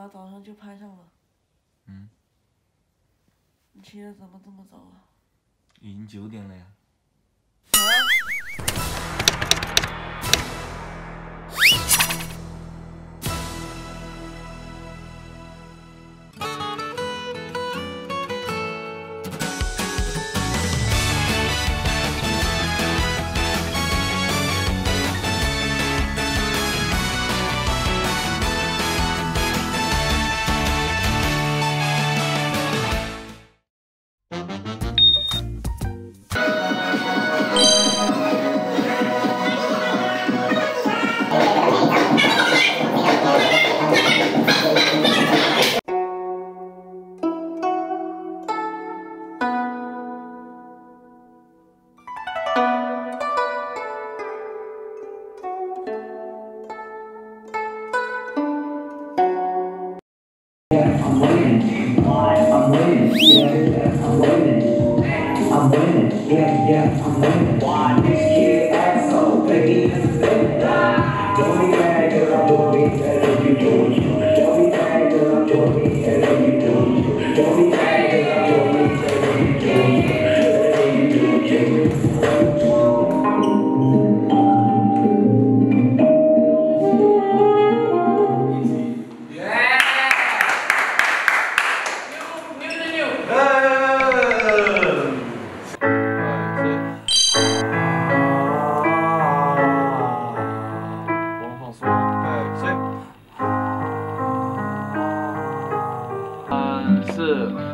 大早上就攀上了。嗯。你起得怎么这么早啊？已经9点了呀。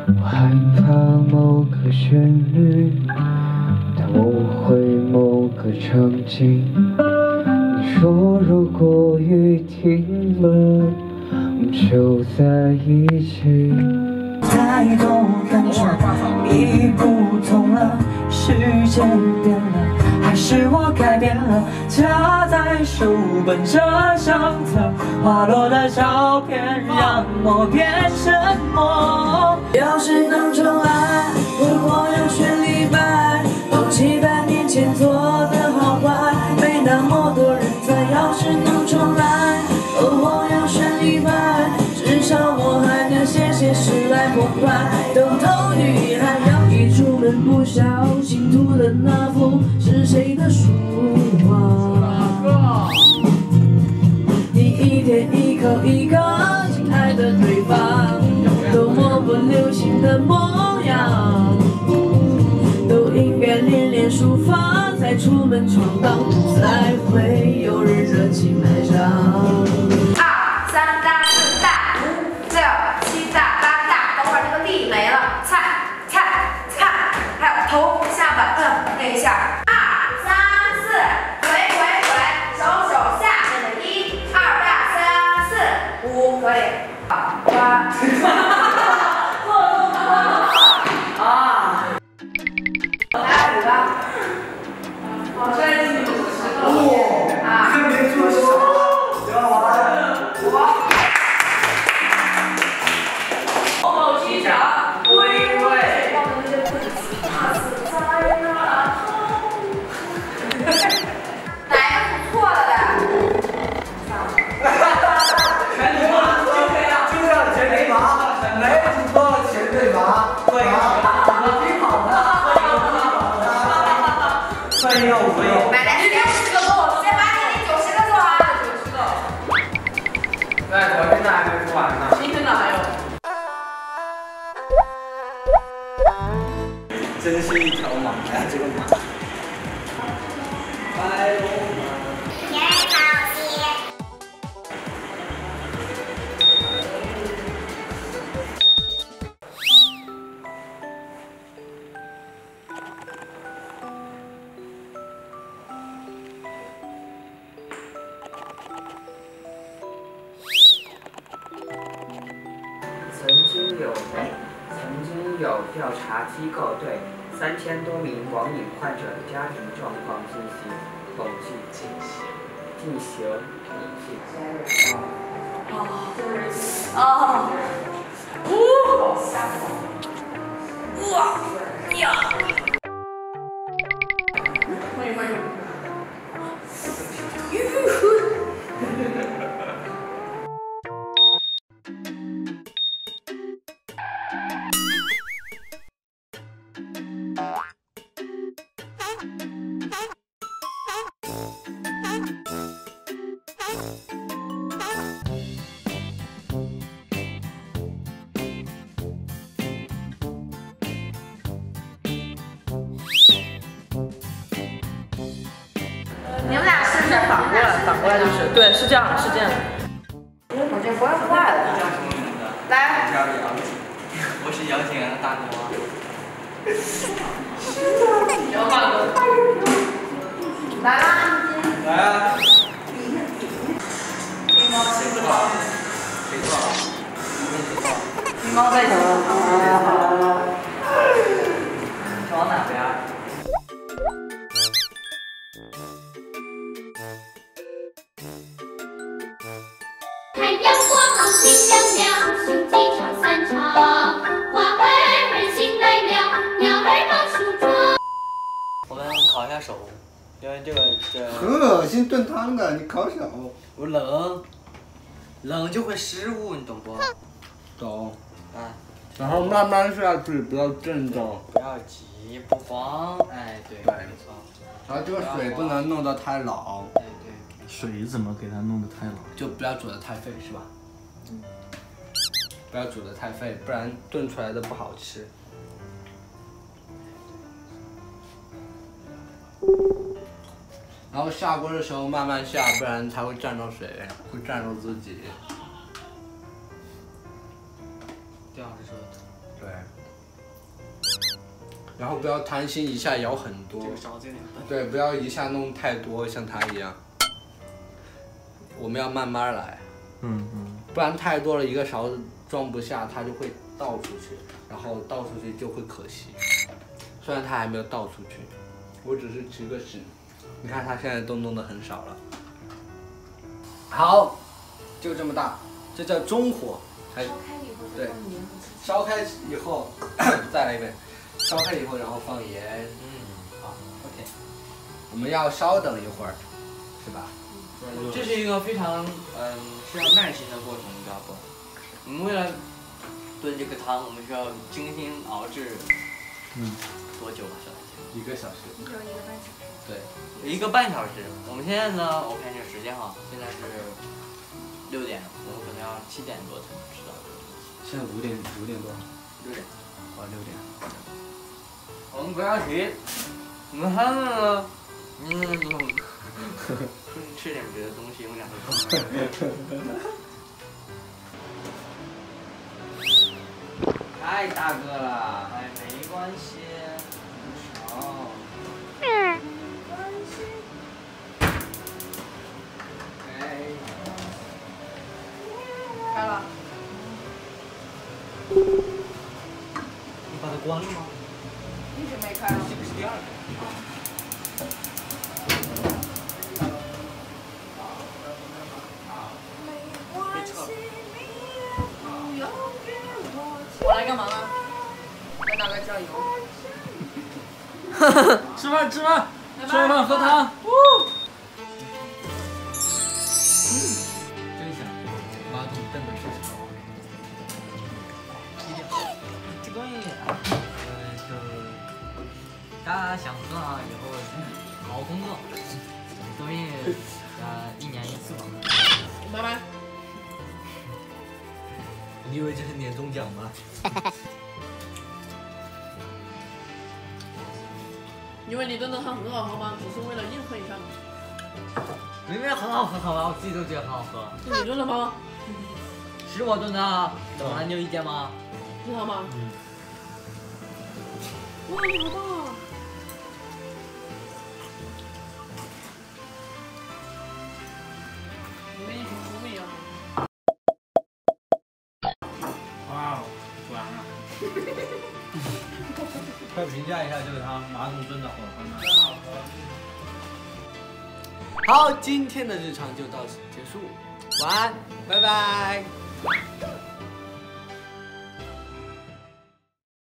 我害怕某个旋律，带我回某个场景。你说如果雨停了，我们就在一起。太多感觉已不同了，世界变了，还是我改变了？夹在书本这相册，滑落的照片让我变沉默。要是能重来，我要选李白，抛弃半年前做的好坏，没那么多人在。要是能重来，我要选李白，至少我还能写诗来澎湃。豆豆女孩要一出门不小心涂的那幅是谁的书画？你一天一口一个亲爱的对方，都模不流行的模样，都应该练练书法，再出门闯荡，才会有人热情买账。2、3大、4大、5、6、7大、8大，等会儿这个地没了，菜，还有头、下巴，那一下。2、3、4，滚，手下面的1、2大、3、4、5，可以。买来10个给我，先把你那90个做完。90个。对，昨天的还没做完呢。今天的还有。真是一条马呀，这个马。白龙马。曾经有调查机构对3000多名网瘾患者的家庭状况进行统计，进行反过来就是，对，是这样，是这样。我这不要坏了。来。我是姚景安大哥。姚大哥。来啦。来啊。黑猫谁做啊？谁做啊？黑猫在做。往哪边？太阳光明亮亮，雄鸡唱三唱，花儿醒来了，鸟儿忙梳妆。我们烤一下手，因为这很恶心，炖汤的，你烤手。我冷就会失误，你懂不？懂。啊。然后慢慢下去，不要震动。不要急，不慌。哎，对，没错。然后这个水不能弄得太老。哎，对。水怎么给它弄得太老？就不要煮得太沸，是吧？不要煮得太沸，不然炖出来的不好吃。然后下锅的时候慢慢下，不然它会沾到水，会沾到自己。这样是说的。对。然后不要贪心，一下舀很多。这个勺子有点笨。对，不要一下弄太多，像它一样。我们要慢慢来。不然太多了，一个勺子装不下，它就会倒出去，然后倒出去就会可惜。虽然它还没有倒出去，我只是提个醒。你看它现在都弄得很少了。好，就这么大，这叫中火。还对，烧开以后再来一遍，烧开以后然后放盐。好 ，OK。我们要稍等一会儿，是吧？这是一个非常需要耐心的过程，你知道不？我们为了炖这个汤，我们需要精心熬制。多久啊，小姐姐？1个小时。1个半小时。对，1个半小时。我们现在呢，我看这个时间哈，现在是6点，我们可能要7点多才能吃到。现在5点多。6点。6点。我们不要急，我们还呢，吃点别的东西，用2个手。太大个了，哎，没关系，少。没关系。哎。开了。你把它关了吗？一直没开。这个是第2个。我来干嘛呢？来打个酱油。吃饭，吃完饭喝汤。真香，马桶凳子是什么？这个东西，就大家想喝啊，以后好好工作，东西1年1次嘛。拜拜。你以为这是年终奖吗？因为你炖的汤很好喝吗？只是为了应和一下嘛。明明很好喝，好吧，我自己都觉得很好喝。是你炖的吗？是我炖的，怎么了？你有意见吗？真的吗？哇，你好棒啊！你跟一群猪一样。哇，完了。快评价一下这个汤，马桶炖的好喝吗？真好喝。好，今天的日常就到此结束，晚安，拜拜。